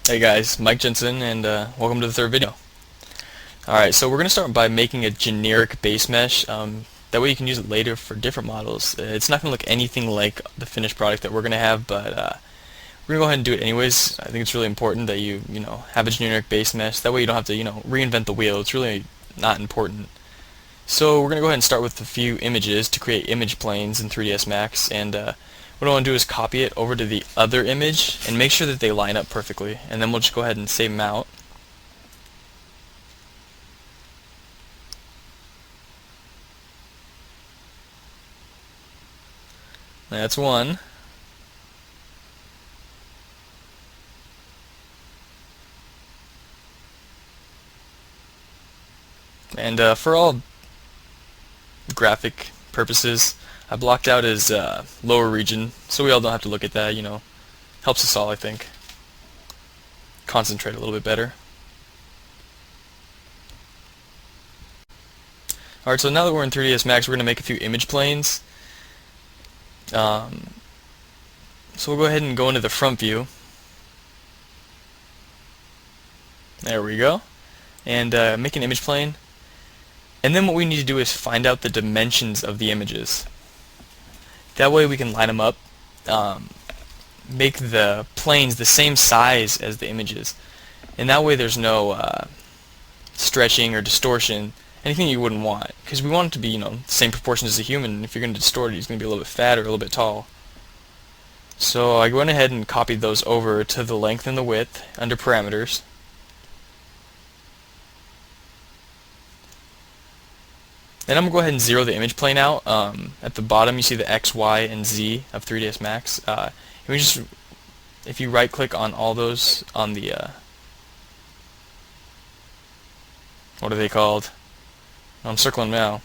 Hey guys, Mike Jensen, and welcome to the third video. Alright, so we're going to start by making a generic base mesh. That way you can use it later for different models. It's not going to look anything like the finished product that we're going to have, but we're going to go ahead and do it anyways. I think it's really important that you have a generic base mesh. That way you don't have to reinvent the wheel. It's really not important. So we're going to go ahead and start with a few images to create image planes in 3ds Max, and what I want to do is copy it over to the other image and make sure that they line up perfectly, and then we'll just go ahead and save them out. That's one. And for all graphic purposes, I blocked out his lower region, so we all don't have to look at that. Helps us all, I think, concentrate a little bit better. Alright, so now that we're in 3ds Max, we're going to make a few image planes. So we'll go ahead and go into the front view. There we go. And make an image plane. And then what we need to do is find out the dimensions of the images. That way we can line them up, make the planes the same size as the images. And that way there's no stretching or distortion, anything you wouldn't want. Because we want it to be, the same proportions as a human. If you're going to distort it, he's going to be a little bit fat or a little bit tall. So I went ahead and copied those over to the length and the width under parameters. Then I'm going to go ahead and zero the image plane out. At the bottom you see the X, Y, and Z of 3ds Max. And if you right click on all those on the, what are they called? I'm circling now.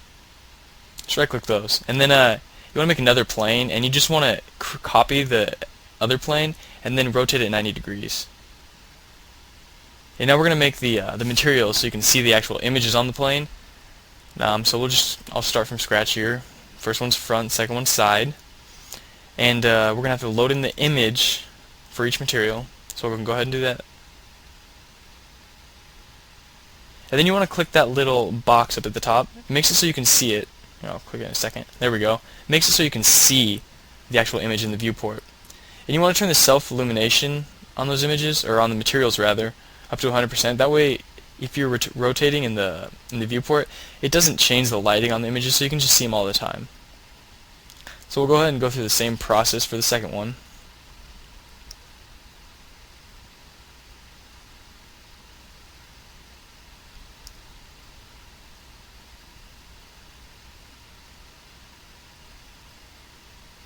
Just right click those. And then you want to make another plane, and you just want to copy the other plane and then rotate it 90 degrees. And now we're going to make the material so you can see the actual images on the plane. So I'll start from scratch here. First one's front, second one's side. And we're going to have to load in the image for each material. So we're going to go ahead and do that. And then you want to click that little box up at the top. It makes it so you can see it. I'll click it in a second. There we go. It makes it so you can see the actual image in the viewport. And you want to turn the self-illumination on those images, or on the materials rather, up to 100%. That way, if you're rotating in the viewport, it doesn't change the lighting on the images, so you can just see them all the time. So we'll go ahead and go through the same process for the second one.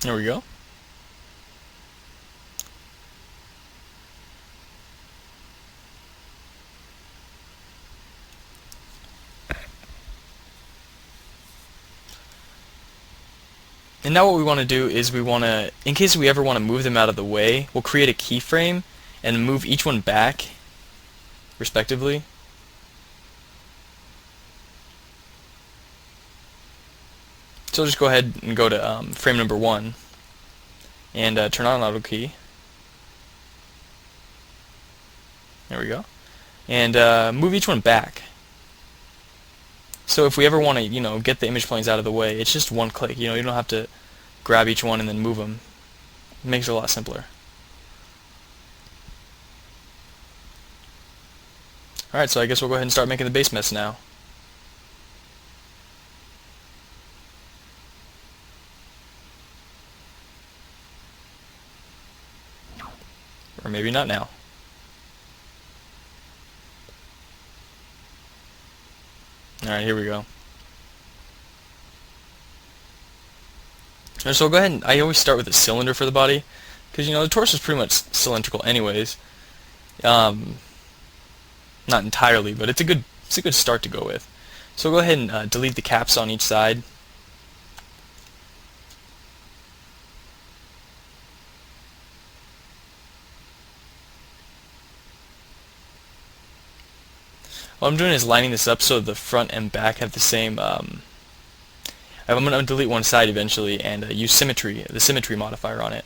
There we go. And now what we want to do is in case we ever want to move them out of the way, we'll create a keyframe and move each one back, respectively. So just go ahead and go to frame number 1 and turn on auto key. There we go. And move each one back. So if we ever want to, get the image planes out of the way, it's just one click. You don't have to grab each one and then move them. It makes it a lot simpler. Alright, so I guess we'll go ahead and start making the base mesh now. Or maybe not now. Alright, here we go. So we'll go ahead and I always start with a cylinder for the body, because the torso is pretty much cylindrical anyways. Not entirely, but it's a good start to go with. So we'll go ahead and delete the caps on each side. What I'm doing is lining this up so the front and back have the same. I'm going to delete one side eventually and use the symmetry modifier on it,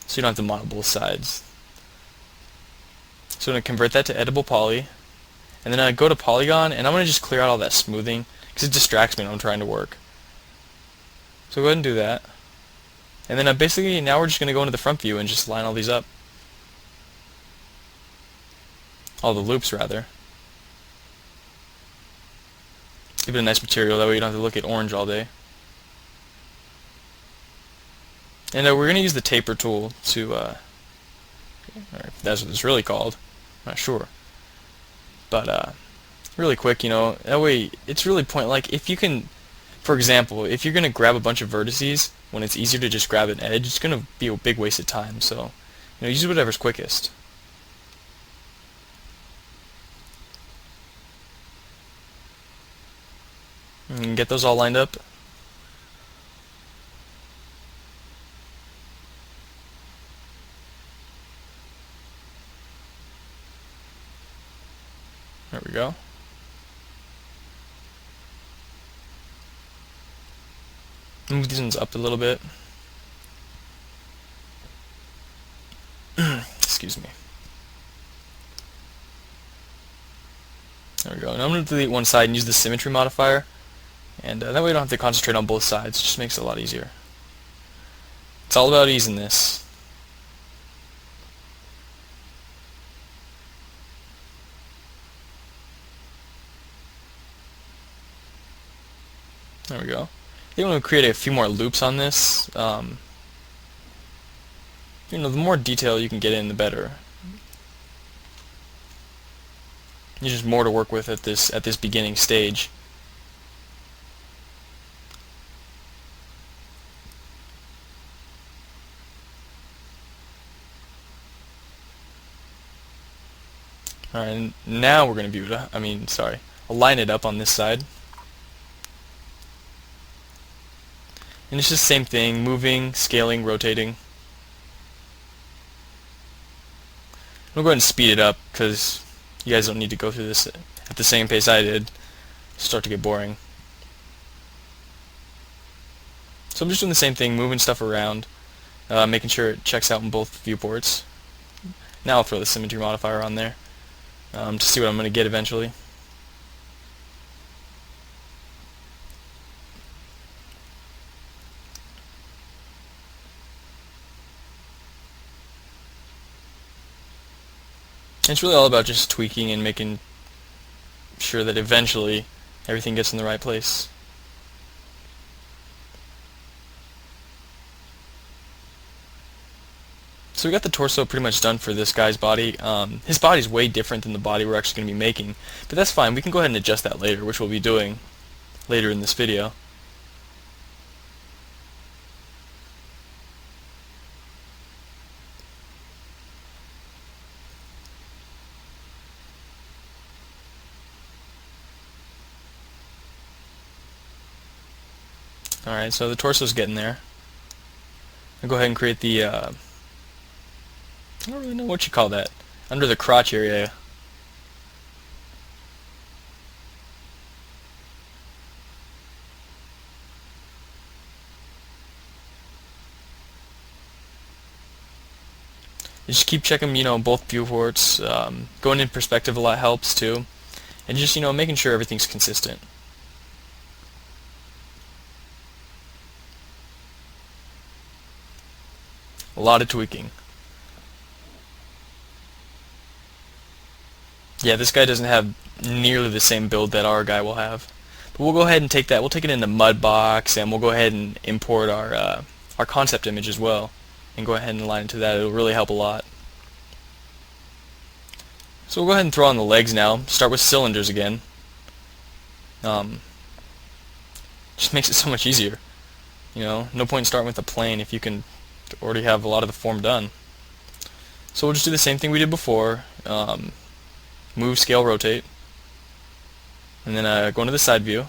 so you don't have to model both sides. So So I'm going to convert that to editable poly, and then I go to polygon, and I'm going to just clear out all that smoothing because it distracts me when I'm trying to work. So go ahead and do that. And then basically now we're just going to go into the front view and just line all these up. All the loops rather. Give it a nice material, that way you don't have to look at orange all day. And we're going to use the taper tool to, or if that's what it's really called, I'm not sure. But really quick, that way it's really like if you can, for example, if you're going to grab a bunch of vertices when it's easier to just grab an edge, it's going to be a big waste of time. So, use whatever's quickest. And get those all lined up. There we go. Move these ones up a little bit. Excuse me. There we go. And I'm going to delete one side and use the symmetry modifier. And that way you don't have to concentrate on both sides. It just makes it a lot easier. It's all about easing this. There we go. You want to create a few more loops on this. The more detail you can get in, the better. There's just more to work with at this beginning stage. Alright, and now we're going to view it. Align it up on this side. And it's just the same thing, moving, scaling, rotating. I'll go ahead and speed it up because you guys don't need to go through this at the same pace I did. It'll start to get boring. So I'm just doing the same thing, moving stuff around, making sure it checks out in both viewports. Now I'll throw the symmetry modifier on there to see what I'm going to get eventually. It's really all about just tweaking and making sure that eventually everything gets in the right place. So we got the torso pretty much done for this guy's body. His body's way different than the body we're actually going to be making, but that's fine. We can go ahead and adjust that later, which we'll be doing later in this video. Alright, so the torso's getting there. I'll go ahead and create the, I don't really know what you call that, under the crotch area. You just keep checking, both viewports. Going in perspective a lot helps too. And just, making sure everything's consistent. A lot of tweaking. Yeah, this guy doesn't have nearly the same build that our guy will have. But we'll go ahead and take that. We'll take it into Mudbox, and we'll go ahead and import our concept image as well, and go ahead and align it to that. It'll really help a lot. So we'll go ahead and throw on the legs now. Start with cylinders again. Just makes it so much easier. No point in starting with a plane if you can already have a lot of the form done. So we'll just do the same thing we did before. Move, scale, rotate. And then go into the side view.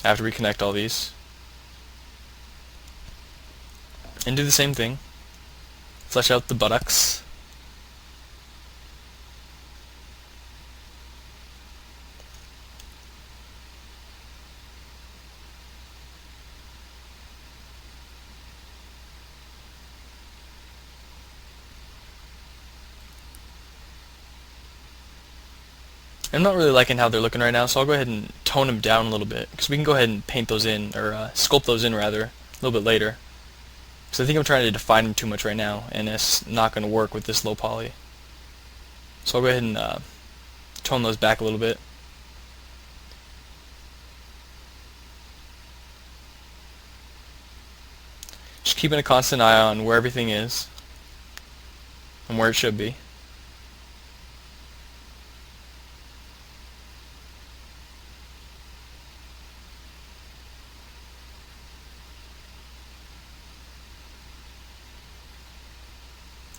After we connect all these. And do the same thing. Flesh out the buttocks. I'm not really liking how they're looking right now, so I'll go ahead and tone them down a little bit, because we can go ahead and paint those in, or sculpt those in rather, a little bit later. So I think I'm trying to define them too much right now, and it's not going to work with this low poly. So I'll go ahead and tone those back a little bit. Just keeping a constant eye on where everything is and where it should be.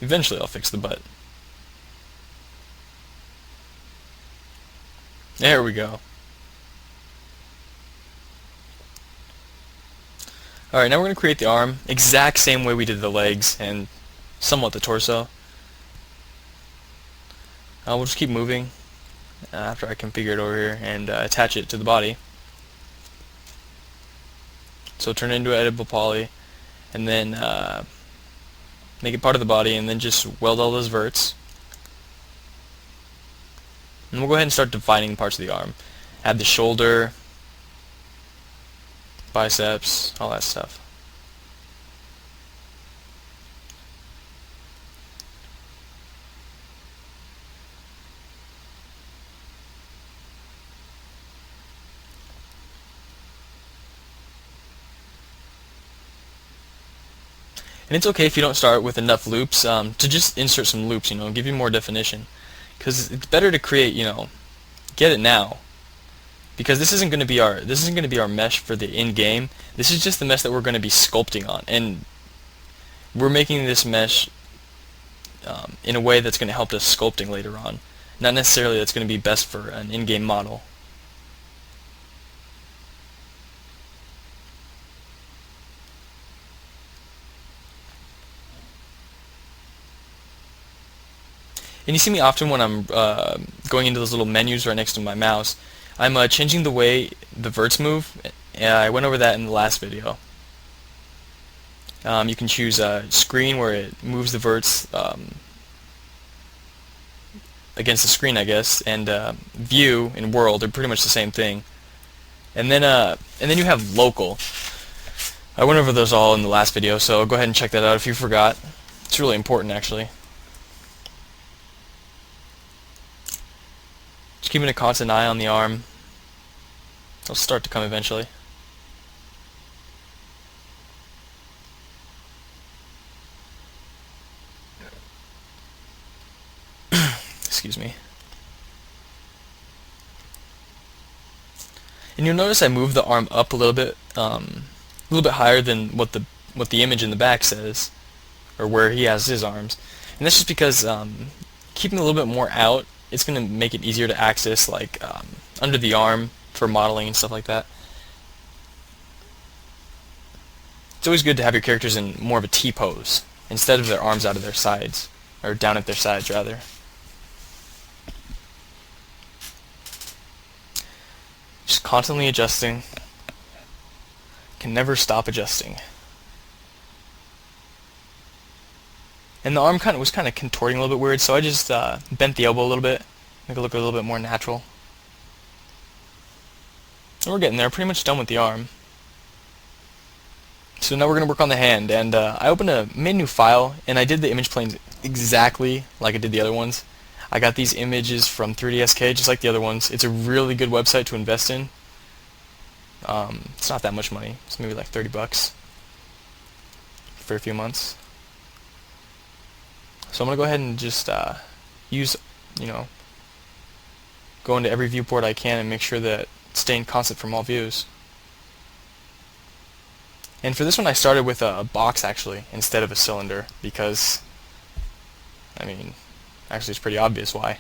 Eventually I'll fix the butt. There we go. Alright, now we're going to create the arm, exact same way we did the legs and somewhat the torso. We'll just keep moving after I configure it over here and attach it to the body. So turn it into an editable poly, and then make it part of the body, and then just weld all those verts. And we'll go ahead and start defining parts of the arm. Add the shoulder, biceps, all that stuff. And it's okay if you don't start with enough loops, to just insert some loops, give you more definition. Because it's better to create, get it now. Because this isn't going to be our mesh for the in-game. This is just the mesh that we're going to be sculpting on, and we're making this mesh in a way that's going to help us sculpting later on. Not necessarily that's going to be best for an in-game model. And you see me often when I'm going into those little menus right next to my mouse. I'm changing the way the verts move. I went over that in the last video. You can choose screen, where it moves the verts against the screen, I guess, and view and world are pretty much the same thing. And then you have local. I went over those all in the last video, so go ahead and check that out if you forgot. It's really important, actually. Just keeping a constant eye on the arm. It'll start to come eventually. Excuse me. And you'll notice I moved the arm up a little bit higher than what the image in the back says, or where he has his arms. And that's just because keeping a little bit more out, it's going to make it easier to access, like under the arm for modeling and stuff like that. It's always good to have your characters in more of a T-pose instead of their arms out of their sides, or down at their sides rather. Just constantly adjusting. Can never stop adjusting. And the arm was kind of contorting a little bit weird, so I just bent the elbow a little bit, make it look a little bit more natural. And we're getting there, pretty much done with the arm. So now we're going to work on the hand, and I made a new file, and I did the image planes exactly like I did the other ones. I got these images from 3DSK, just like the other ones. It's a really good website to invest in. It's not that much money. It's maybe like $30 for a few months. So I'm going to go ahead and just use, go into every viewport I can and make sure that it's staying constant from all views. And for this one I started with a box actually instead of a cylinder because, actually it's pretty obvious why.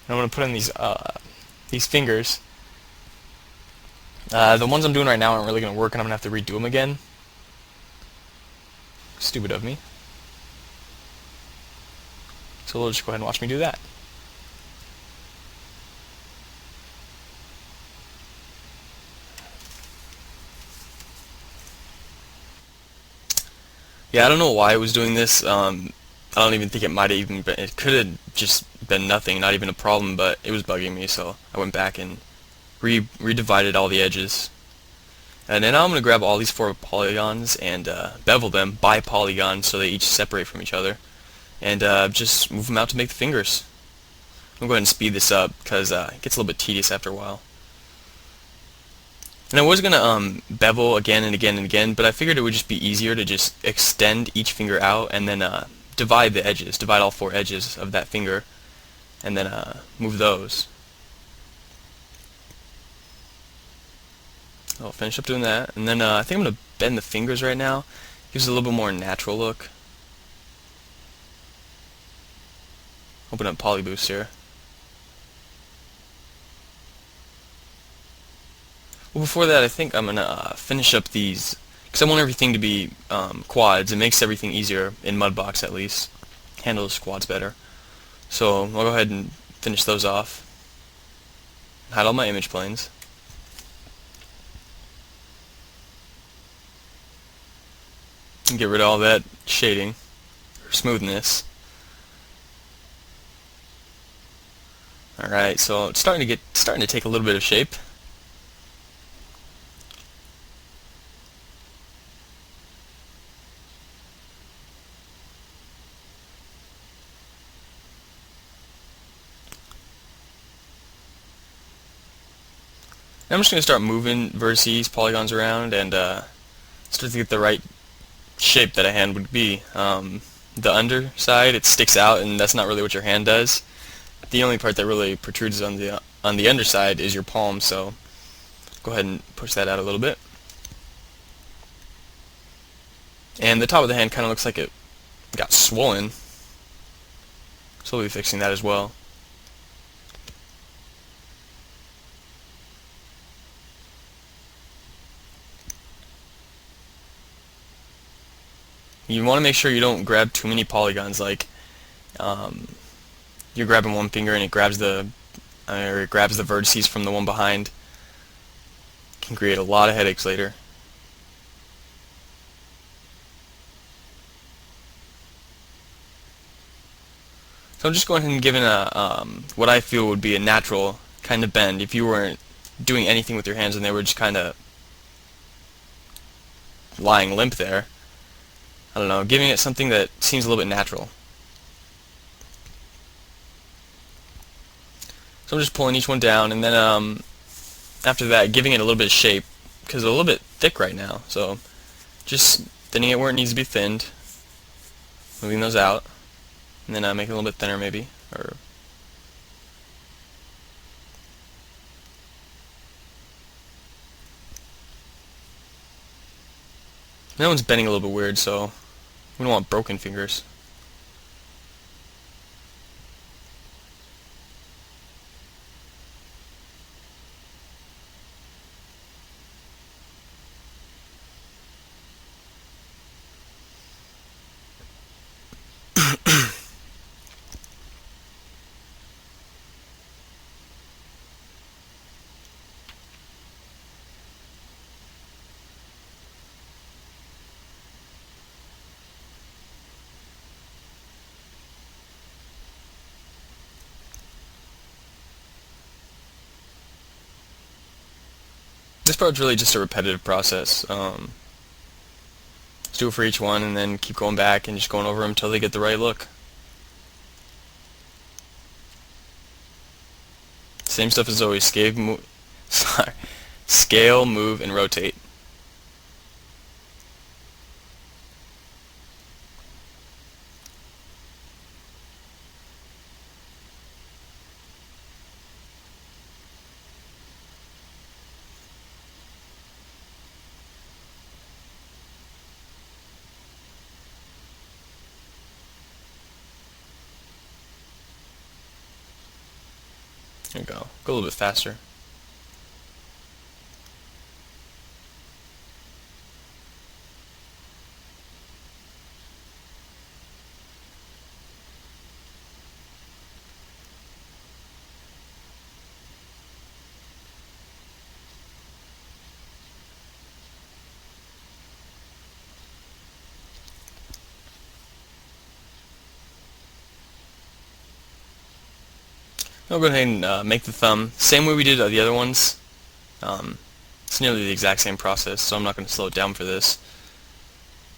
And I'm going to put in these fingers. The ones I'm doing right now aren't really going to work, and I'm going to have to redo them again. Stupid of me. So we'll just go ahead and watch me do that. Yeah, I don't know why it was doing this. I don't even think it might have even been, it could have just been nothing, not even a problem, but it was bugging me, so I went back and redivided all the edges. And then I'm going to grab all these 4 polygons and bevel them by polygon so they each separate from each other, and just move them out to make the fingers. I'm going to go ahead and speed this up because it gets a little bit tedious after a while. And I was going to bevel again and again and again, but I figured it would just be easier to just extend each finger out and then divide the edges, divide all 4 edges of that finger, and then move those. I'll finish up doing that, and then I think I'm going to bend the fingers right now. Gives it a little bit more natural look. Open up Polyboost here. Well, before that, I think I'm going to finish up these, because I want everything to be quads. It makes everything easier, in Mudbox at least. Handles quads better. So I'll go ahead and finish those off. Hide all my image planes. And get rid of all that shading, or smoothness. Alright, so it's starting to take a little bit of shape. Now I'm just going to start moving vertices, polygons around, and start to get the right shape that a hand would be. The underside, it sticks out, and that's not really what your hand does. The only part that really protrudes on the underside is your palm, so go ahead and push that out a little bit. And the top of the hand kind of looks like it got swollen, so we'll be fixing that as well. You want to make sure you don't grab too many polygons, like you're grabbing one finger and it grabs the vertices from the one behind. It can create a lot of headaches later. So I'm just going ahead and giving a what I feel would be a natural kind of bend if you weren't doing anything with your hands and they were just kind of lying limp there. I don't know, giving it something that seems a little bit natural. So I'm just pulling each one down, and then after that giving it a little bit of shape, because it's a little bit thick right now, so just thinning it where it needs to be thinned, moving those out, and then make it a little bit thinner maybe, or that one's bending a little bit weird, so we don't want broken fingers. This part's really just a repetitive process. Let's do it for each one and then keep going back and just going over them until they get the right look. Same stuff as always. Scale, move, and rotate. There you go. Go a little bit faster. I'll go ahead and make the thumb same way we did the other ones. Um, it's nearly the exact same process, so I'm not going to slow it down for this.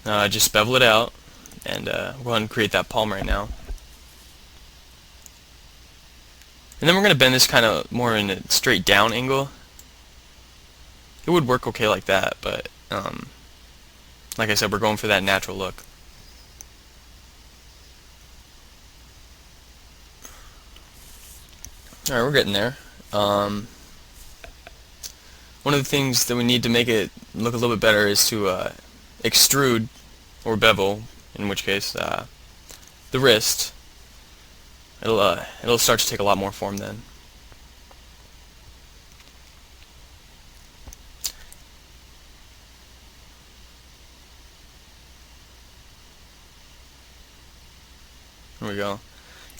Just bevel it out, and we'll go ahead and create that palm right now. And then we're going to bend this kind of more in a straight down angle. It would work okay like that, but like I said, we're going for that natural look. Alright, we're getting there. One of the things that we need to make it look a little bit better is to extrude, or bevel, in which case, the wrist. It'll start to take a lot more form then. There we go.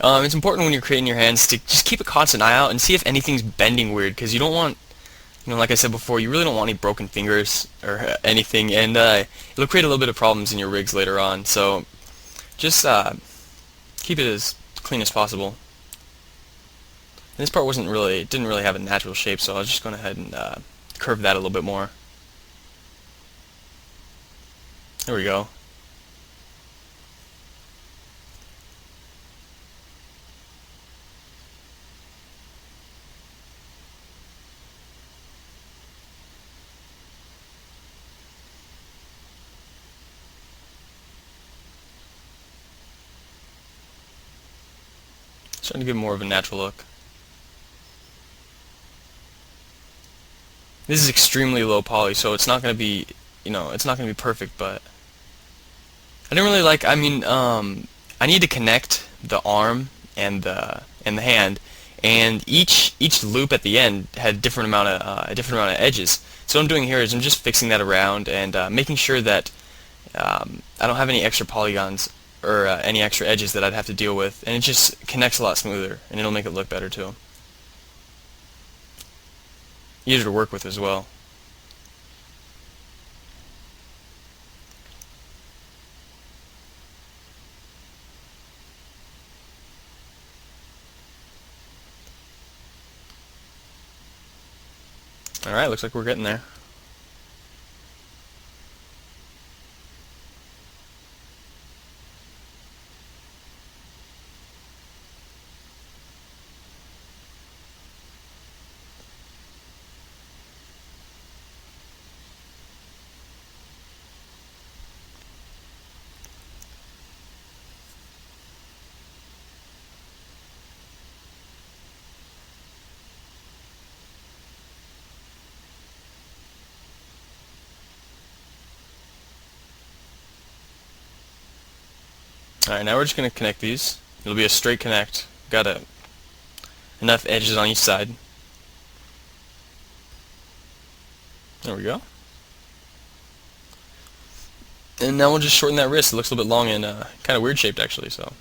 It's important when you're creating your hands to just keep a constant eye out and see if anything's bending weird, because you don't want, like I said before, you really don't want any broken fingers or anything, and it'll create a little bit of problems in your rigs later on. So just keep it as clean as possible. And this part didn't really have a natural shape, so I was just going ahead and curve that a little bit more. There we go. Trying to give more of a natural look. This is extremely low poly, so it's not going to be, it's not going to be perfect, but I didn't really like, I need to connect the arm and the hand, and each loop at the end had a different amount of edges. So what I'm doing here is I'm just fixing that around and making sure that I don't have any extra polygons or any extra edges that I'd have to deal with, and it just connects a lot smoother, and it'll make it look better too. Easier to work with as well. Alright, looks like we're getting there. Alright, now we're just going to connect these. It'll be a straight connect. Got enough edges on each side. There we go. And now we'll just shorten that wrist. It looks a little bit long and kind of weird shaped actually, so.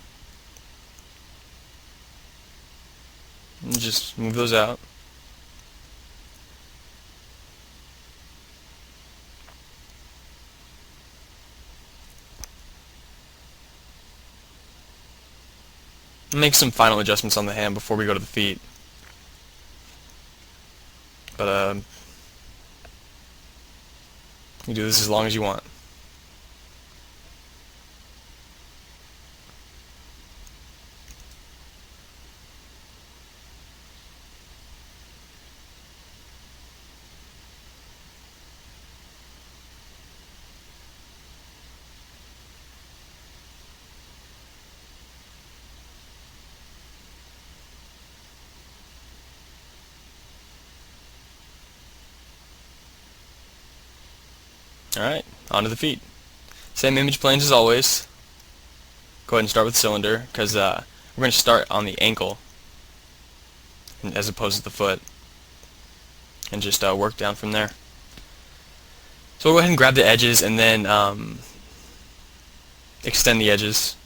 And just move those out. Make some final adjustments on the hand before we go to the feet. But you do this as long as you want. Alright, onto the feet. Same image planes as always. Go ahead and start with the cylinder, because we're going to start on the ankle as opposed to the foot, and just work down from there. So we'll go ahead and grab the edges and then extend the edges.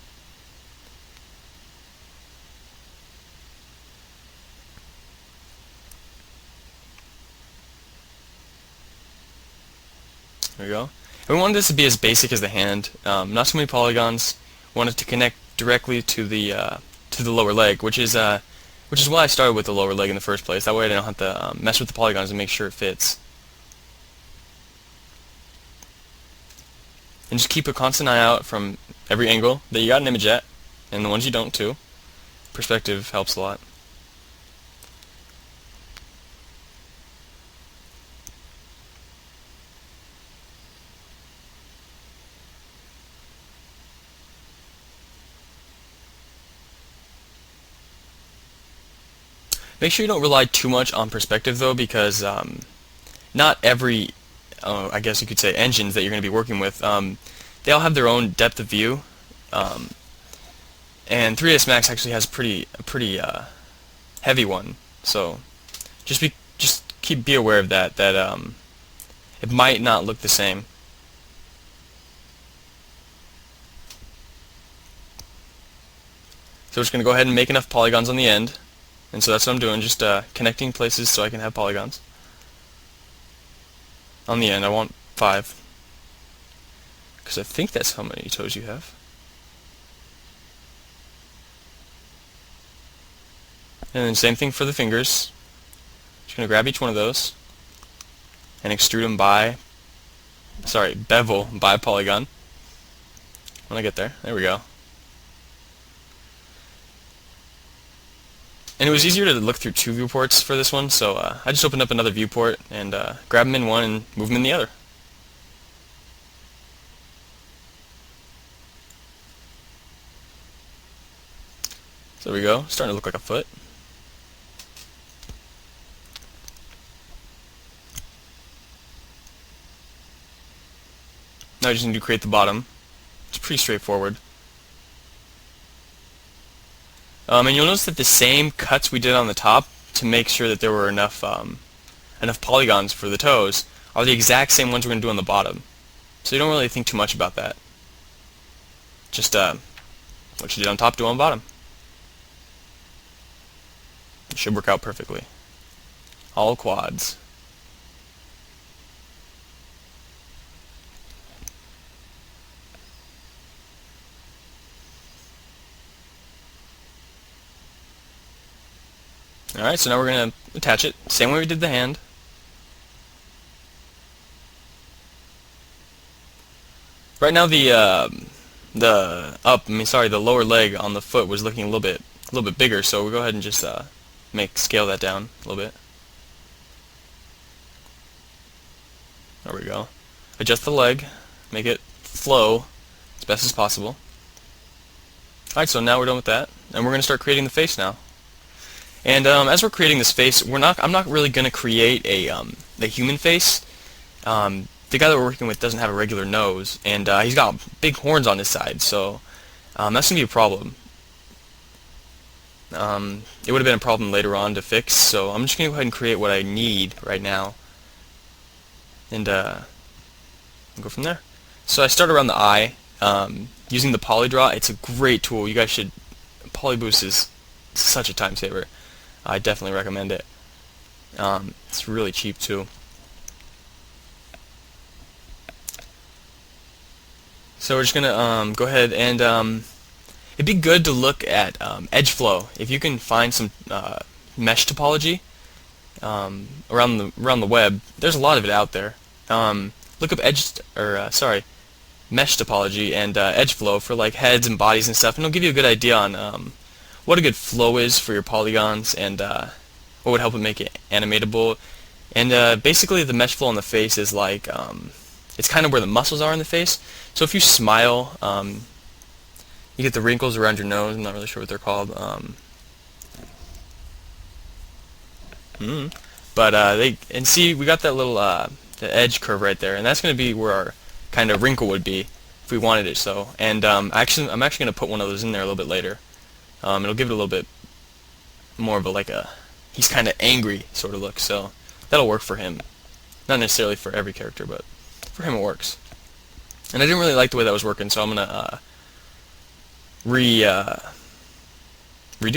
There we go. And we wanted this to be as basic as the hand. Not so many polygons. We wanted to connect directly to the lower leg, which is which is why I started with the lower leg in the first place. That way I don't have to mess with the polygons and make sure it fits. And just keep a constant eye out from every angle that you got an image at, and the ones you don't too. Perspective helps a lot. Make sure you don't rely too much on perspective though, because not every, I guess you could say, engines that you're going to be working with, they all have their own depth of view, and 3ds Max actually has a pretty heavy one. So just be aware of that. It might not look the same. So we're just going to go ahead and make enough polygons on the end. And so that's what I'm doing, just connecting places so I can have polygons. On the end, I want 5. Because I think that's how many toes you have. And then same thing for the fingers. Just going to grab each one of those and extrude them bevel by polygon. When I get there, there we go. And it was easier to look through 2 viewports for this one, so I just opened up another viewport and grab them in one and move them in the other. So there we go, starting to look like a foot. Now I just need to create the bottom. It's pretty straightforward. And you'll notice that the same cuts we did on the top to make sure that there were enough polygons for the toes are the exact same ones we're going to do on the bottom. So you don't really think too much about that. Just what you did on top, do on bottom. It should work out perfectly. All quads. Alright, so now we're going to attach it, same way we did the hand. Right now the lower leg on the foot was looking a little bit bigger, so we'll go ahead and just scale that down a little bit. There we go. Adjust the leg, make it flow as best as possible. Alright, so now we're done with that, and we're going to start creating the face now. And as we're creating this face, I'm not really going to create a human face. The guy that we're working with doesn't have a regular nose, and he's got big horns on his side, so that's going to be a problem. It would have been a problem later on to fix, so I'm just going to go ahead and create what I need right now, and go from there. So I start around the eye, using the Polydraw. It's a great tool. You guys should. Polyboost is such a time saver. I definitely recommend it. It's really cheap too. So we're just gonna go ahead and it'd be good to look at edge flow. If you can find some mesh topology around the web, there's a lot of it out there. Look up mesh topology and edge flow for like heads and bodies and stuff, and it'll give you a good idea on what a good flow is for your polygons and what would help it make it animatable. And basically the mesh flow on the face is like it's kind of where the muscles are in the face. So if you smile, you get the wrinkles around your nose. I'm not really sure what they're called. See, we got that little the edge curve right there, and that's going to be where our kind of wrinkle would be if we wanted it so. And I'm actually going to put one of those in there a little bit later. It'll give it a little bit more of a he's kind of angry sort of look, so that'll work for him. Not necessarily for every character, but for him it works. And I didn't really like the way that was working, so I'm gonna redo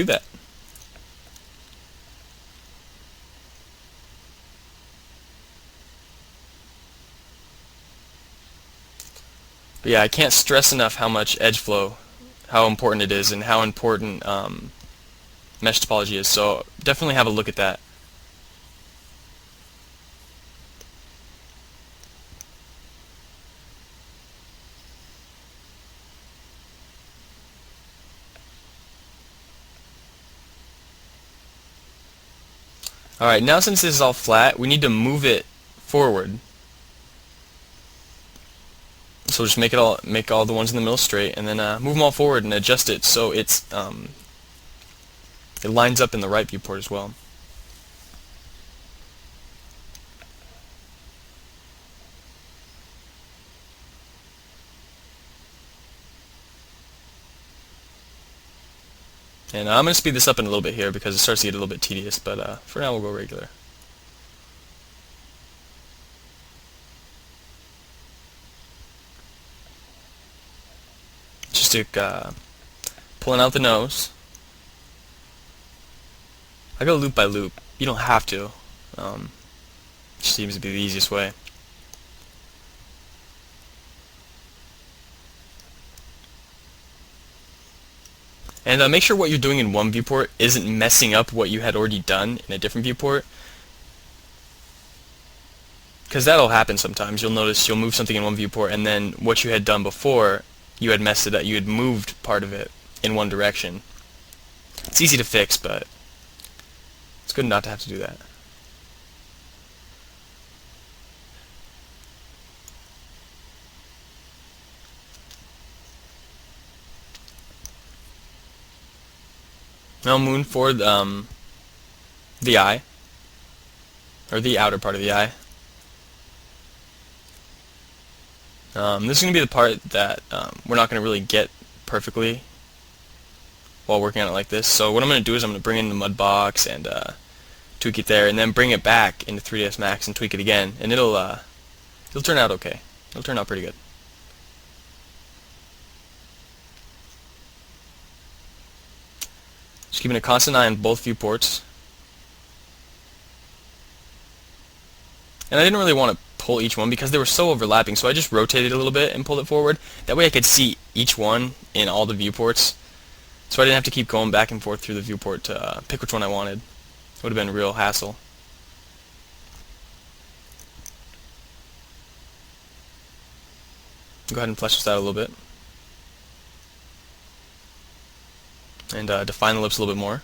that. But yeah, I can't stress enough how much edge flow, how important it is, and how important mesh topology is, so definitely have a look at that. Alright, now since this is all flat, we need to move it forward. So just make all the ones in the middle straight, and then move them all forward and adjust it so it lines up in the right viewport as well. And I'm going to speed this up in a little bit here because it starts to get a little bit tedious, but for now we'll go regular. Just pulling out the nose. I go loop by loop. You don't have to. Just seems to be the easiest way. And make sure what you're doing in one viewport isn't messing up what you had already done in a different viewport. Because that'll happen sometimes. You'll notice you'll move something in one viewport and then what you had done before, you had messed it up. You had moved part of it in one direction. It's easy to fix, but it's good not to have to do that. Now moon for the eye, or the outer part of the eye. This is going to be the part that we're not going to really get perfectly while working on it like this. So what I'm going to do is I'm going to bring in the mud box and tweak it there, and then bring it back into 3ds Max and tweak it again, and it'll turn out okay. It'll turn out pretty good. Just keeping a constant eye on both viewports. And I didn't really want to pull each one because they were so overlapping, so I just rotated a little bit and pulled it forward. That way I could see each one in all the viewports, so I didn't have to keep going back and forth through the viewport to pick which one I wanted. It would have been a real hassle. Go ahead and flesh this out a little bit. And define the lips a little bit more.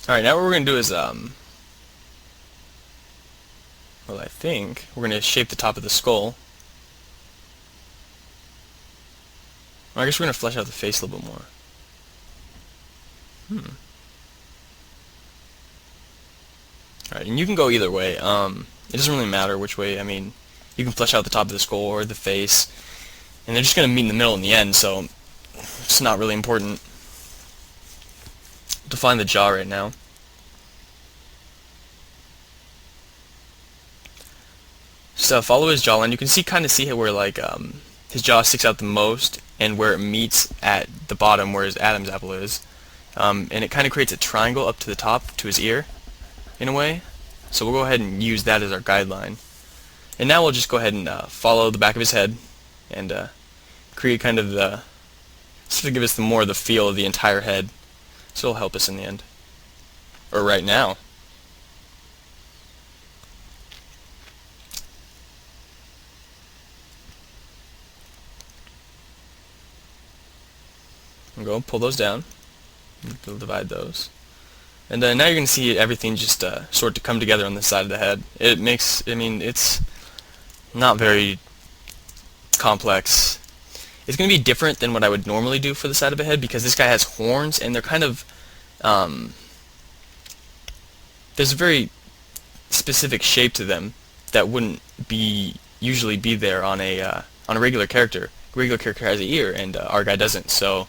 Alright, now what we're going to do is, well, I think we're going to shape the top of the skull. Or I guess we're going to flesh out the face a little bit more. Alright, and you can go either way. It doesn't really matter which way. I mean, you can flesh out the top of the skull or the face, and they're just going to meet in the middle in the end, so it's not really important. Define the jaw right now. So follow his jawline. You can kind of see where his jaw sticks out the most, and where it meets at the bottom where his Adam's apple is, and it kind of creates a triangle up to the top to his ear, in a way. So we'll go ahead and use that as our guideline. And now we'll just go ahead and follow the back of his head and create kind of to give us more of the feel of the entire head. So it'll help us in the end. Or right now. I'm going to pull those down. We'll divide those. And then now you're going to see everything just sort of come together on the side of the head. It makes, I mean, it's not very complex. It's going to be different than what I would normally do for the side of a head because this guy has horns and they're kind of, there's a very specific shape to them that wouldn't usually be there on a regular character. A regular character has an ear and our guy doesn't, so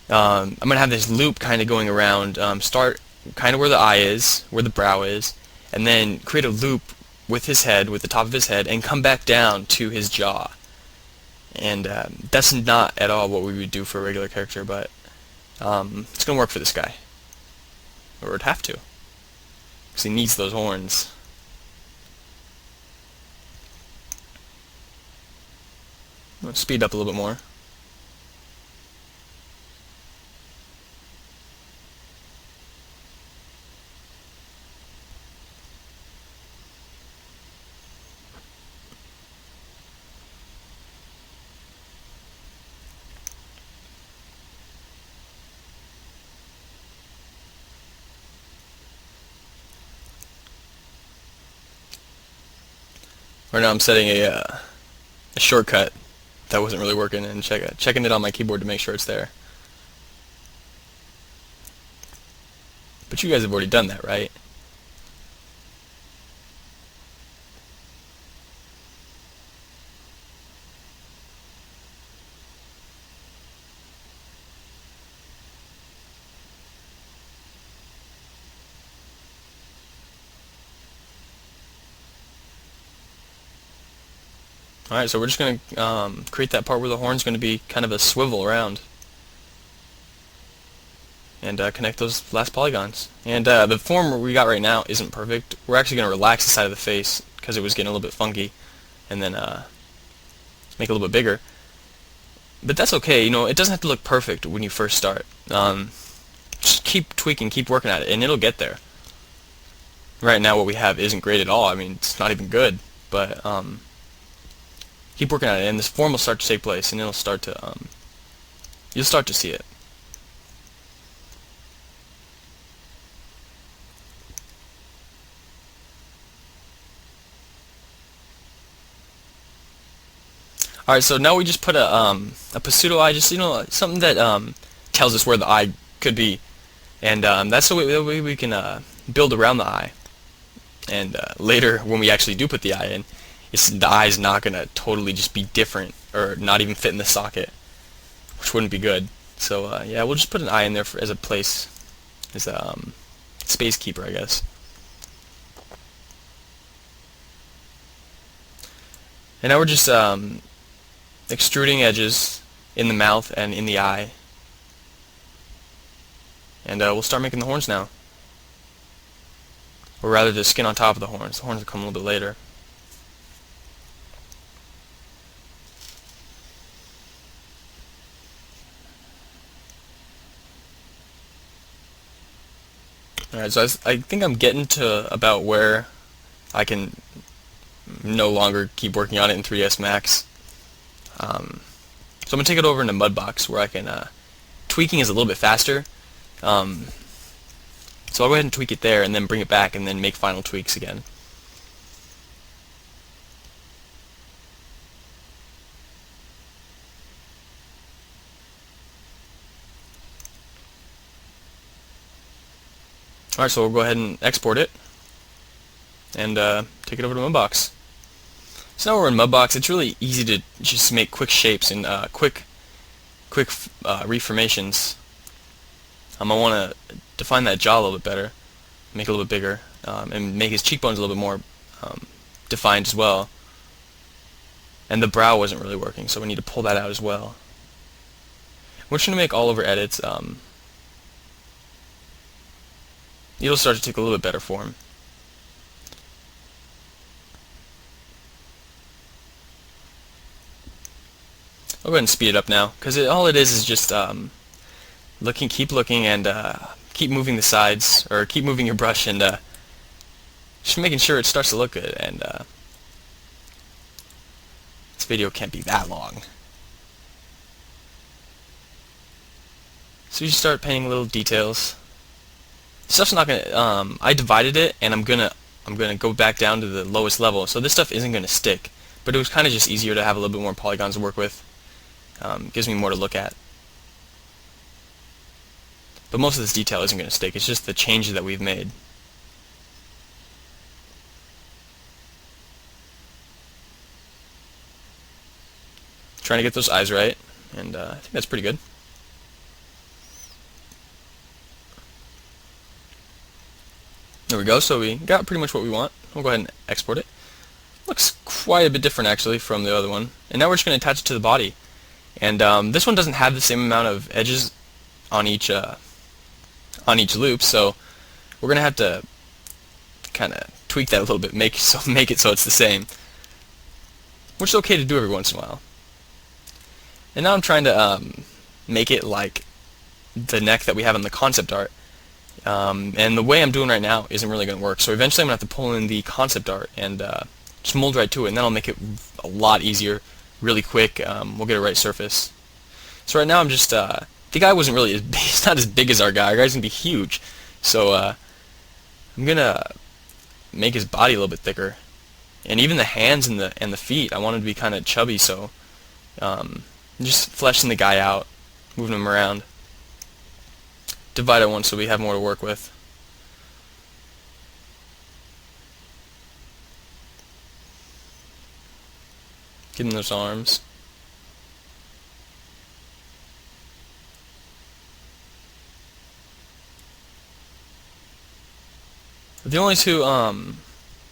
I'm gonna have this loop kind of going around. Start kind of where the eye is, where the brow is, and then create a loop with his head, with the top of his head, and come back down to his jaw. And that's not at all what we would do for a regular character, but it's gonna work for this guy, or it'd have to, because he needs those horns. Let's speed up a little bit more. Right now I'm setting a shortcut that wasn't really working and checking it on my keyboard to make sure it's there. But you guys have already done that, right? Alright, so we're just going to create that part where the horn's going to be kind of a swivel around. And connect those last polygons. And the form we got right now isn't perfect. We're actually going to relax the side of the face because it was getting a little bit funky. And then make it a little bit bigger. But that's okay, you know, it doesn't have to look perfect when you first start. Just keep tweaking, keep working at it, and it'll get there. Right now what we have isn't great at all. I mean, it's not even good. But keep working at it, and this form will start to take place, and it'll start to you'll start to see it. All right, so now we just put a pseudo eye, just something that tells us where the eye could be, and that's the way we can build around the eye. And later, when we actually do put the eye in, the eye's not gonna totally just be different or not even fit in the socket, which wouldn't be good. So yeah, we'll just put an eye in there as a place, as a space keeper, I guess. And now we're just extruding edges in the mouth and in the eye. And we'll start making the horns now. Or rather the skin on top of the horns. The horns will come a little bit later. Alright, so I think I'm getting to about where I can no longer keep working on it in 3ds Max. So I'm going to take it over into Mudbox where I can, tweaking is a little bit faster. So I'll go ahead and tweak it there and then bring it back and then make final tweaks again. Alright, so we'll go ahead and export it and take it over to Mudbox. So now we're in Mudbox. It's really easy to just make quick shapes and quick reformations. I want to define that jaw a little bit better, make it a little bit bigger, and make his cheekbones a little bit more defined as well. And the brow wasn't really working, so we need to pull that out as well. We're just going to make all over edits. It'll start to take a little bit better form. I'll go ahead and speed it up now, because all it is just keep looking, and keep moving the sides, or keep moving your brush, and just making sure it starts to look good. And this video can't be that long, so you just start painting little details. Stuff's not gonna. I divided it, and I'm gonna go back down to the lowest level, so this stuff isn't gonna stick. But it was kind of just easier to have a little bit more polygons to work with. Gives me more to look at. But most of this detail isn't going to stick. It's just the changes that we've made. Trying to get those eyes right, and I think that's pretty good. There we go, so we got pretty much what we want. We'll go ahead and export it. Looks quite a bit different actually from the other one. And now we're just going to attach it to the body. And this one doesn't have the same amount of edges on each loop, so we're going to have to kind of tweak that a little bit, make it so it's the same, which is okay to do every once in a while. And now I'm trying to make it like the neck that we have in the concept art. And the way I'm doing right now isn't really going to work, so eventually I'm going to have to pull in the concept art and just mold right to it, and that'll make it a lot easier, really quick. We'll get a right surface. So right now I'm just, the guy wasn't really, he's not as big as our guy. Our guy's going to be huge. So I'm going to make his body a little bit thicker. And even the hands and the feet, I want him to be kind of chubby, so just fleshing the guy out, moving him around. Divide it once so we have more to work with. Give him those arms. The only two, or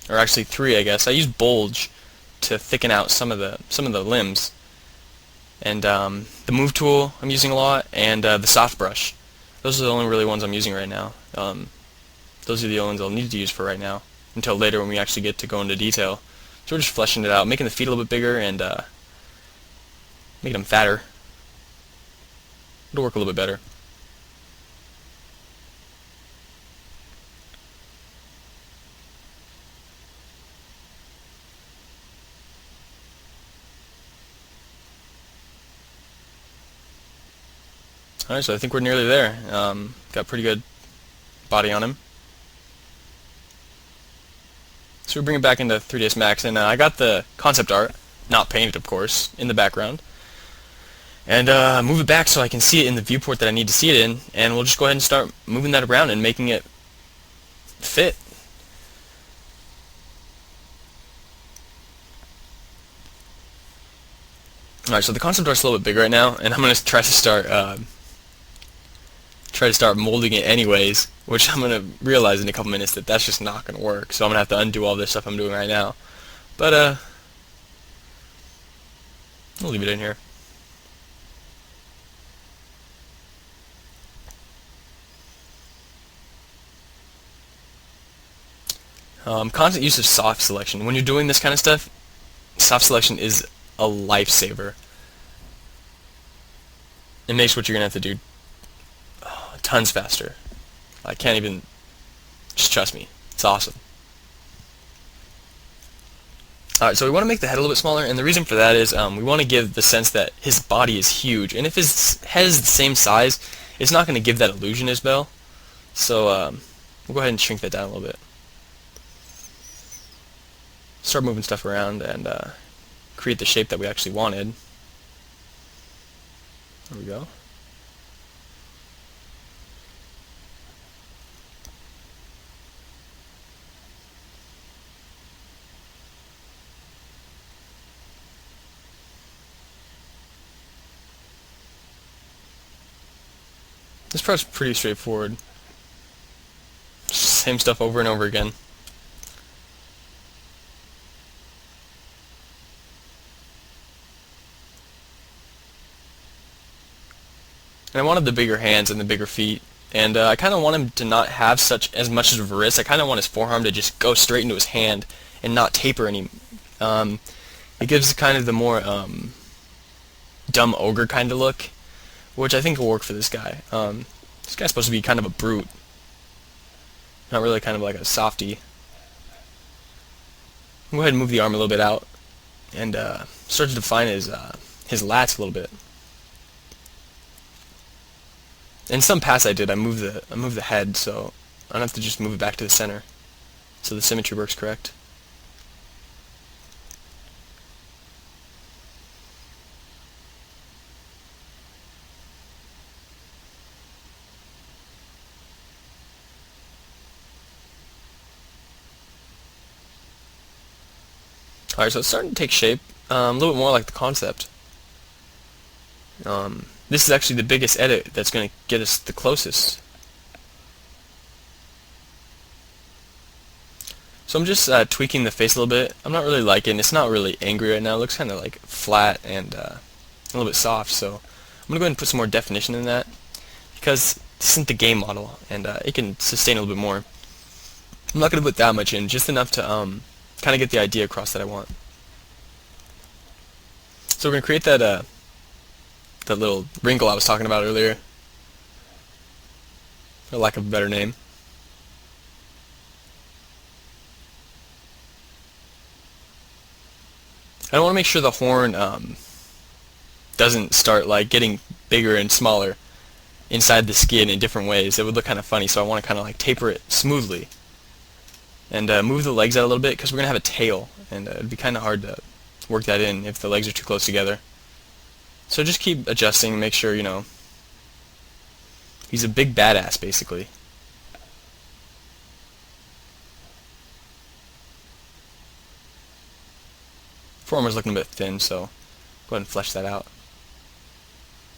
actually three, I guess. I use bulge to thicken out some of the limbs, and the move tool I'm using a lot, and the soft brush. Those are the only really ones I'm using right now. Those are the only ones I'll need to use for right now, until later when we actually get to go into detail. So we're just fleshing it out, making the feet a little bit bigger, and making them fatter. It'll work a little bit better. Alright, so I think we're nearly there. Got pretty good body on him. So we bring it back into 3ds Max, and I got the concept art, not painted of course, in the background. And move it back so I can see it in the viewport that I need to see it in, and we'll just go ahead and start moving that around and making it fit. Alright, so the concept art's a little bit big right now, and I'm going to try to start molding it anyways, which I'm going to realize in a couple minutes that that's just not going to work, so I'm going to have to undo all this stuff I'm doing right now. But I'll leave it in here. Constant use of soft selection. When you're doing this kind of stuff, soft selection is a lifesaver. It makes what you're going to have to do tons faster. I can't even, just trust me, it's awesome. Alright, so we want to make the head a little bit smaller, and the reason for that is we want to give the sense that his body is huge, and if his head is the same size, it's not going to give that illusion as well. So we'll go ahead and shrink that down a little bit. Start moving stuff around and create the shape that we actually wanted. There we go. This part's pretty straightforward. Same stuff over and over again. And I wanted the bigger hands and the bigger feet, and I kind of want him to not have as much of a wrist. I kind of want his forearm to just go straight into his hand and not taper any. It gives kind of the more dumb ogre kind of look, which I think will work for this guy. This guy's supposed to be kind of a brute, not really kind of like a softie. I'll go ahead and move the arm a little bit out and start to define his lats a little bit. In some pass I did, I moved the head, so I don't have to just move it back to the center, so the symmetry works correct. Alright, so it's starting to take shape, a little bit more like the concept. This is actually the biggest edit that's going to get us the closest. So I'm just tweaking the face a little bit. I'm not really liking it. It's not really angry right now. It looks kind of like flat and a little bit soft. So I'm going to go ahead and put some more definition in that because this isn't the game model and it can sustain a little bit more. I'm not going to put that much in, just enough to kind of get the idea across that I want. So we're going to create that that little wrinkle I was talking about earlier, for lack of a better name. I want to make sure the horn doesn't start like getting bigger and smaller inside the skin in different ways. It would look kind of funny, so I want to kind of like taper it smoothly and move the legs out a little bit because we're going to have a tail, and it'd be kind of hard to work that in if the legs are too close together. So just keep adjusting and make sure, you know, he's a big badass basically. Forearm is looking a bit thin, so go ahead and flesh that out.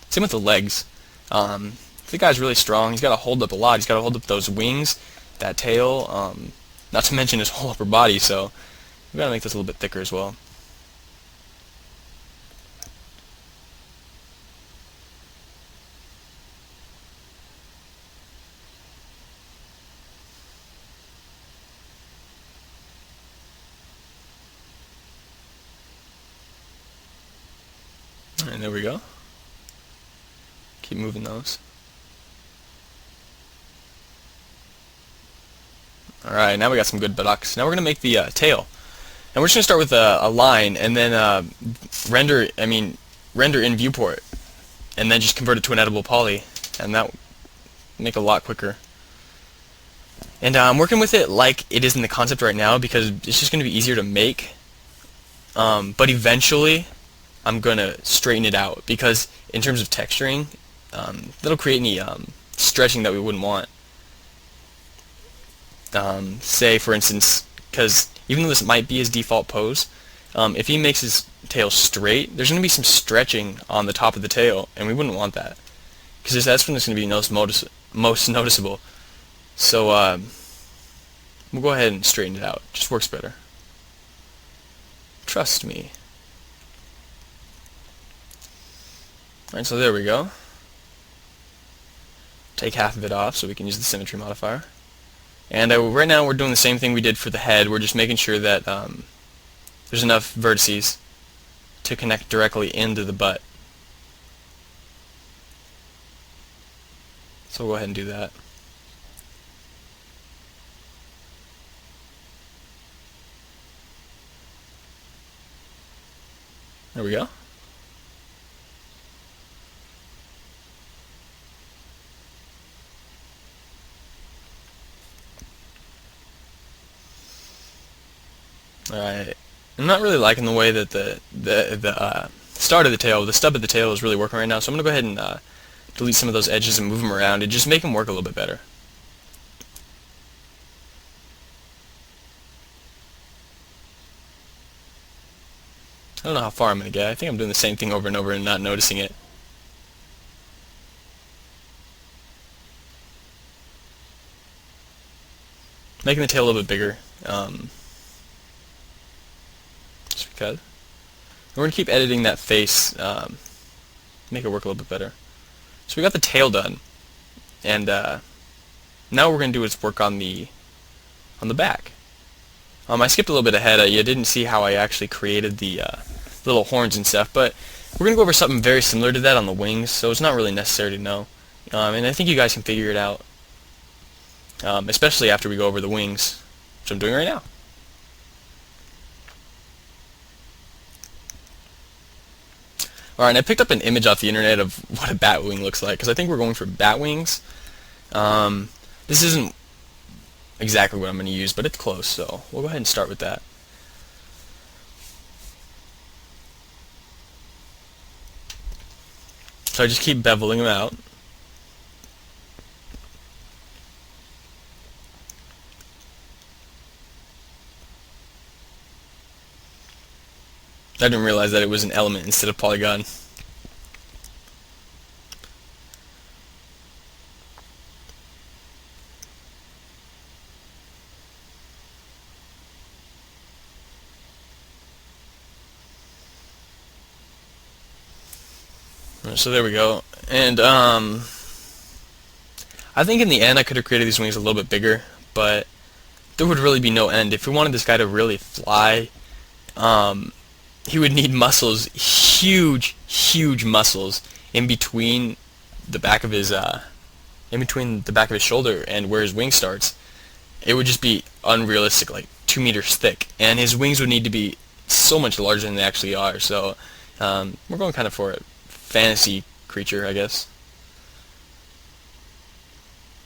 Same with the legs. The guy's really strong. He's got to hold up a lot. He's got to hold up those wings, that tail, not to mention his whole upper body, so we've got to make this a little bit thicker as well. And there we go. Keep moving those. Alright, now we got some good buttocks. Now we're going to make the tail. And we're just going to start with a line and then render in viewport and then just convert it to an editable poly, and that will make it a lot quicker. And I'm working with it like it is in the concept right now because it's just going to be easier to make, but eventually I'm going to straighten it out because in terms of texturing, that'll create any stretching that we wouldn't want. Say, for instance, because even though this might be his default pose, if he makes his tail straight, there's going to be some stretching on the top of the tail, and we wouldn't want that because that's when it's going to be most noticeable. So we'll go ahead and straighten it out. It just works better. Trust me. Alright, so there we go. Take half of it off so we can use the symmetry modifier. And right now we're doing the same thing we did for the head. We're just making sure that there's enough vertices to connect directly into the butt. So we'll go ahead and do that. There we go. Alright, I'm not really liking the way that the start of the tail, the stub of the tail is really working right now, so I'm going to go ahead and delete some of those edges and move them around and just make them work a little bit better. I don't know how far I'm going to get. I think I'm doing the same thing over and over and not noticing it. Making the tail a little bit bigger. Just because. We're going to keep editing that face, make it work a little bit better. So we got the tail done, and now what we're going to do is work on the back. I skipped a little bit ahead. You didn't see how I actually created the little horns and stuff, but we're going to go over something very similar to that on the wings, so it's not really necessary to know. And I think you guys can figure it out, especially after we go over the wings, which I'm doing right now. Alright, and I picked up an image off the internet of what a bat wing looks like, because I think we're going for bat wings. This isn't exactly what I'm going to use, but it's close, so we'll go ahead and start with that. So I just keep beveling them out. I didn't realize that it was an element instead of polygon. So there we go. And I think in the end I could have created these wings a little bit bigger, but there would really be no end. If we wanted this guy to really fly, he would need muscles, huge muscles in between the back of his shoulder and where his wing starts. It would just be unrealistic, like 2 meters thick, and his wings would need to be so much larger than they actually are. So we're going kind of for a fantasy creature, I guess.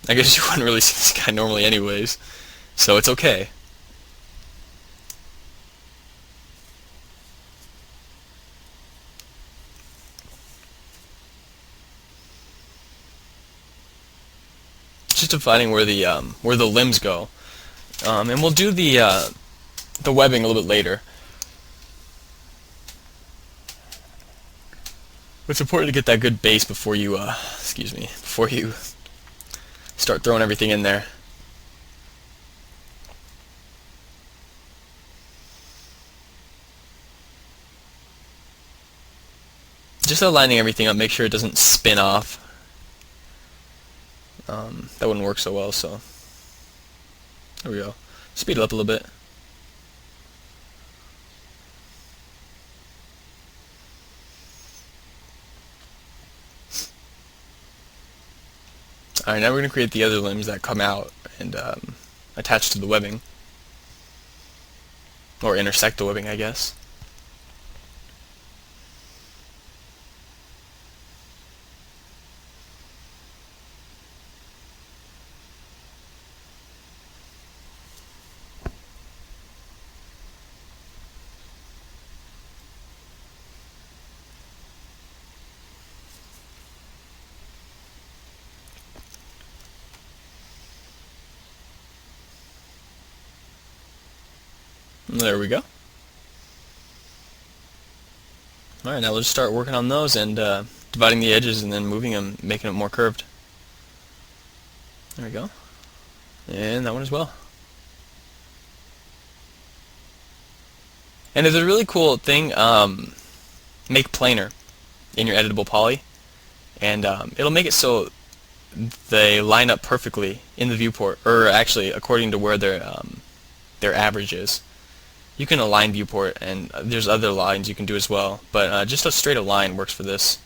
I guess you wouldn't really see this guy normally anyways, so it's okay. Just defining where the limbs go, and we'll do the webbing a little bit later. It's important to get that good base before you before you start throwing everything in there. Just aligning everything up, make sure it doesn't spin off. That wouldn't work so well, so there we go. Speed it up a little bit. Alright, now we're going to create the other limbs that come out and attach to the webbing. Or intersect the webbing, I guess. There we go. Alright, now let's start working on those and dividing the edges and then moving them, making it more curved. There we go. And that one as well. And there's a really cool thing, make planar in your editable poly, and it'll make it so they line up perfectly in the viewport, or actually according to where their average is. You can align viewport, and there's other lines you can do as well, but just a straight line works for this.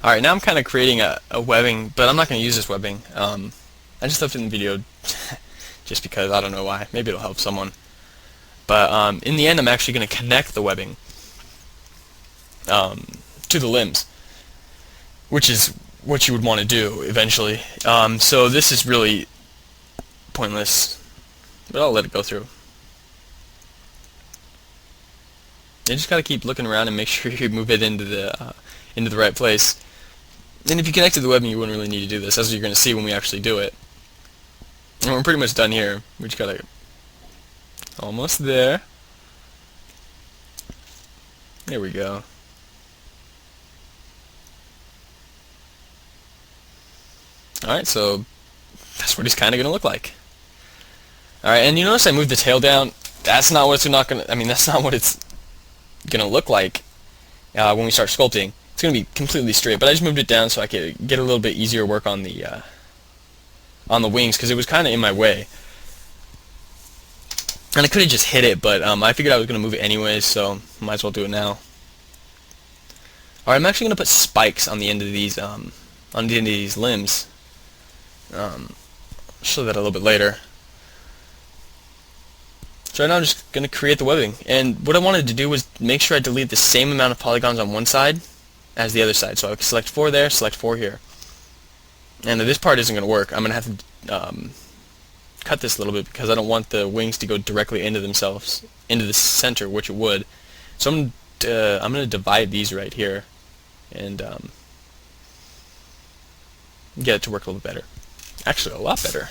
Alright, now I'm kind of creating a webbing, but I'm not going to use this webbing. I just left it in the video just because, I don't know why. Maybe it'll help someone. But in the end, I'm actually going to connect the webbing to the limbs, which is what you would want to do eventually. So this is really pointless, but I'll let it go through. You just gotta keep looking around and make sure you move it into the right place. And if you connected the webbing, you wouldn't really need to do this, as you're going to see when we actually do it. And we're pretty much done here. We just gotta... almost there. There we go. Alright, so that's what he's kind of going to look like. Alright, and you notice I moved the tail down. That's not what it's not going to... I mean, that's not what it's going to look like when we start sculpting. It's going to be completely straight, but I just moved it down so I could get a little bit easier work on the wings, because it was kind of in my way. And I could have just hit it, but I figured I was going to move it anyways, so might as well do it now. Alright, I'm actually going to put spikes on the end of these limbs. I'll show that a little bit later. So right now I'm just going to create the webbing, and what I wanted to do was make sure I delete the same amount of polygons on one side as the other side. So I select 4 there, select 4 here. And this part isn't going to work. I'm going to have to cut this a little bit because I don't want the wings to go directly into themselves, into the center, which it would. So I'm going to I'm gonna divide these right here and get it to work a little better. Actually, a lot better.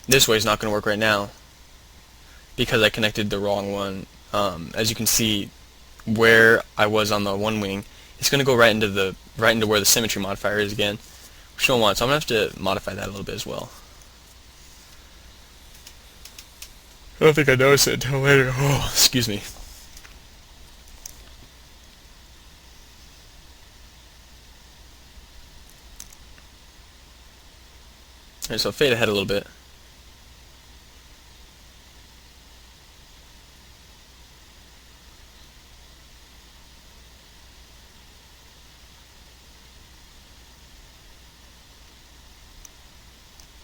This way is not going to work right now because I connected the wrong one. As you can see, where I was on the one wing, it's going to go right into where the symmetry modifier is again, which I don't want. So I'm going to have to modify that a little bit as well. I don't think I noticed it until later. Oh, excuse me. Alright, so fade ahead a little bit.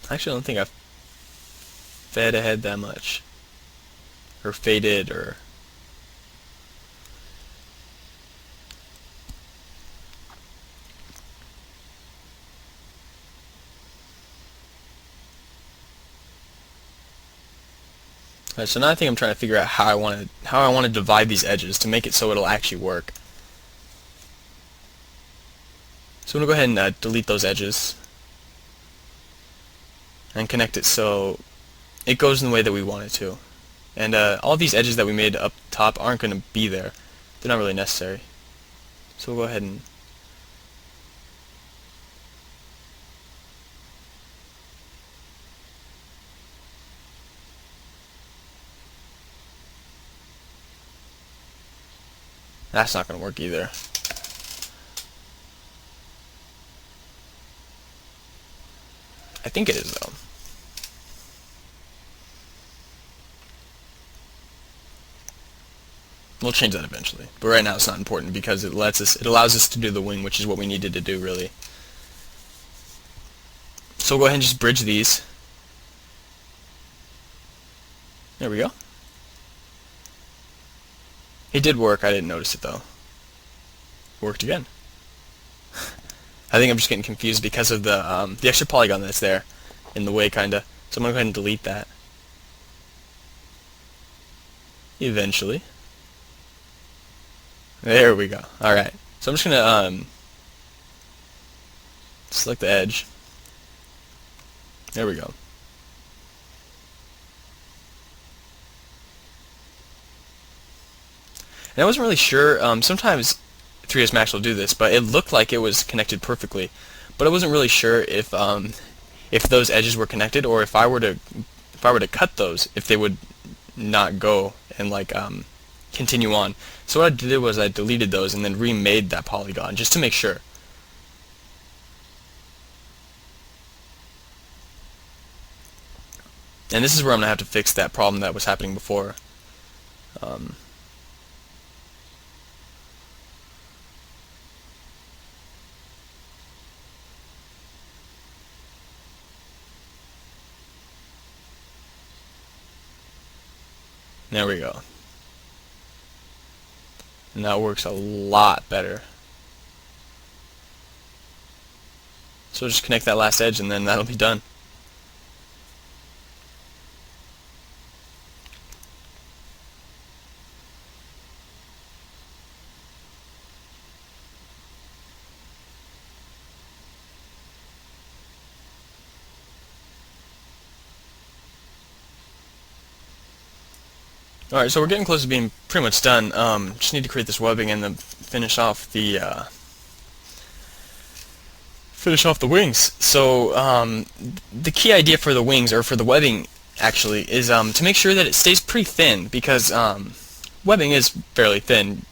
Actually, I don't think I've fed ahead that much. Or faded, or... Alright, so now I think I'm trying to figure out how I want to divide these edges to make it so it'll actually work. So I'm going to go ahead and delete those edges and connect it so it goes in the way that we want it to. And all these edges that we made up top aren't going to be there. They're not really necessary. So we'll go ahead and... That's not going to work either. I think it is, though. We'll change that eventually, but right now it's not important because it allows us to do the wing, which is what we needed to do, really. So we'll go ahead and just bridge these. There we go. It did work. I didn't notice it though. Worked again. I think I'm just getting confused because of the extra polygon that's there in the way, kinda. So I'm gonna go ahead and delete that. Eventually. There we go. Alright. So I'm just gonna select the edge. There we go. And I wasn't really sure, sometimes 3ds Max will do this, but it looked like it was connected perfectly. But I wasn't really sure if those edges were connected, or if I were to cut those, if they would not go and like continue on. So what I did was I deleted those and then remade that polygon just to make sure. And this is where I'm going to have to fix that problem that was happening before. There we go. And that works a lot better. So just connect that last edge and then that'll be done. Alright, so we're getting close to being pretty much done. Just need to create this webbing and then finish off the wings. So the key idea for the wings, or for the webbing actually, is to make sure that it stays pretty thin, because webbing is fairly thin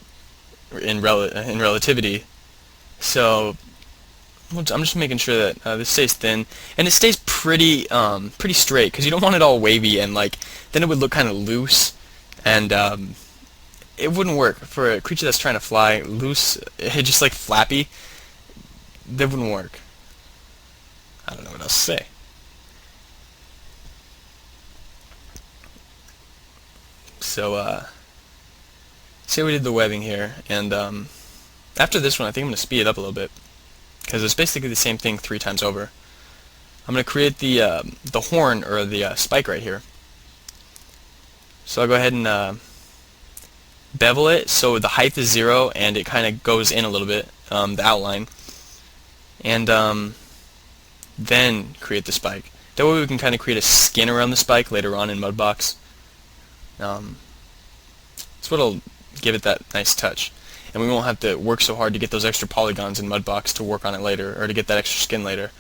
in relativity. So I'm just making sure that this stays thin, and it stays pretty straight, because you don't want it all wavy and like then it would look kind of loose. And it wouldn't work for a creature that's trying to fly loose, just like flappy. That wouldn't work. I don't know what else to say. So say we did the webbing here, and After this one, I think I'm going to speed it up a little bit, because it's basically the same thing 3 times over. I'm going to create the horn, or the spike right here. So I'll go ahead and bevel it so the height is 0 and it kind of goes in a little bit, the outline. And then create the spike. That way we can kind of create a skin around the spike later on in Mudbox. That's what'll give it that nice touch. And we won't have to work so hard to get those extra polygons in Mudbox to work on it later, or to get that extra skin later.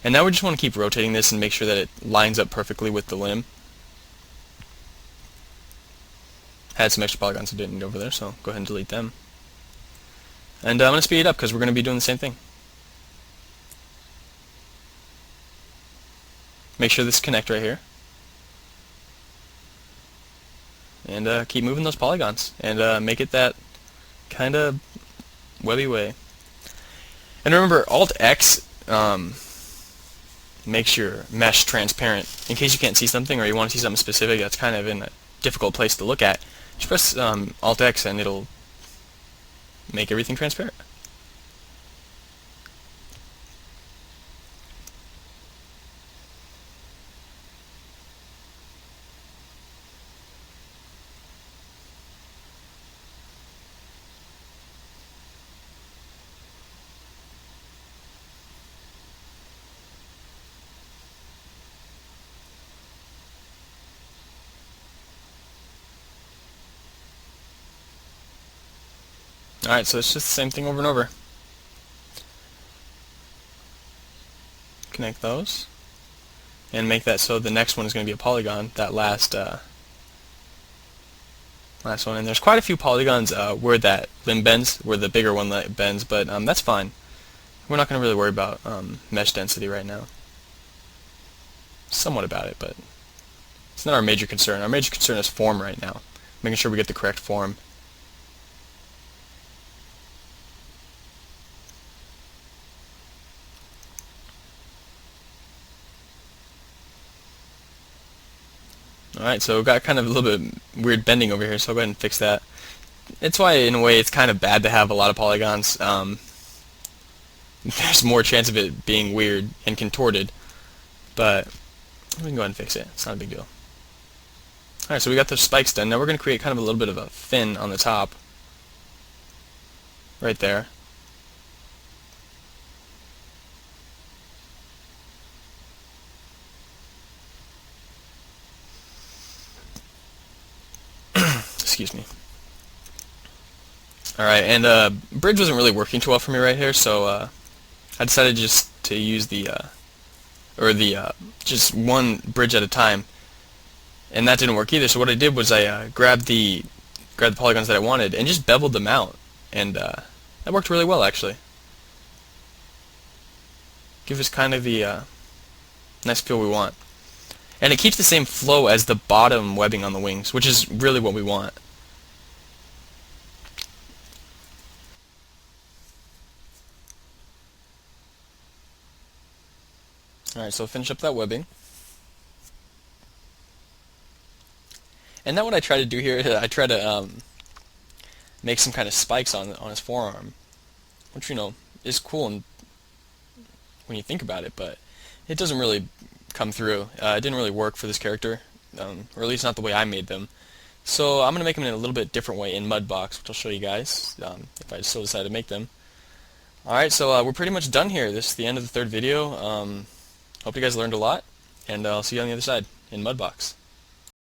And now we just want to keep rotating this and make sure that it lines up perfectly with the limb. Had some extra polygons I didn't need over there, so go ahead and delete them. And I'm going to speed it up because we're going to be doing the same thing. Make sure this connect right here. And keep moving those polygons. And make it that kind of webby way. And remember, Alt-X makes your mesh transparent. In case you can't see something or you want to see something specific that's kind of in a difficult place to look at, just press Alt-X and it'll make everything transparent. Alright, so it's just the same thing over and over. Connect those. And make that so the next one is going to be a polygon, that last one. And there's quite a few polygons where that limb bends, where the bigger one bends, but that's fine. We're not going to really worry about mesh density right now. Somewhat about it, but it's not our major concern. Our major concern is form right now, making sure we get the correct form. Alright, so we've got kind of a little bit weird bending over here, so I'll go ahead and fix that. It's why, in a way, it's kind of bad to have a lot of polygons. There's more chance of it being weird and contorted, but we can go ahead and fix it. It's not a big deal. Alright, so we got those spikes done. Now we're going to create kind of a little bit of a fin on the top. Right there. Excuse me. Alright, and bridge wasn't really working too well for me right here, so I decided just to use just one bridge at a time, and that didn't work either. So what I did was I grabbed the polygons that I wanted and just beveled them out, and that worked really well actually. Give us kind of the nice feel we want. And it keeps the same flow as the bottom webbing on the wings, which is really what we want. Alright, so finish up that webbing. And now what I try to do here is I try to make some kind of spikes on his forearm, which, you know, is cool and when you think about it, but it doesn't really come through. It didn't really work for this character, or at least not the way I made them. So I'm going to make them in a little bit different way in Mudbox, which I'll show you guys if I so decide to make them. Alright, so we're pretty much done here. This is the end of the third video. Hope you guys learned a lot, and I'll see you on the other side in Mudbox.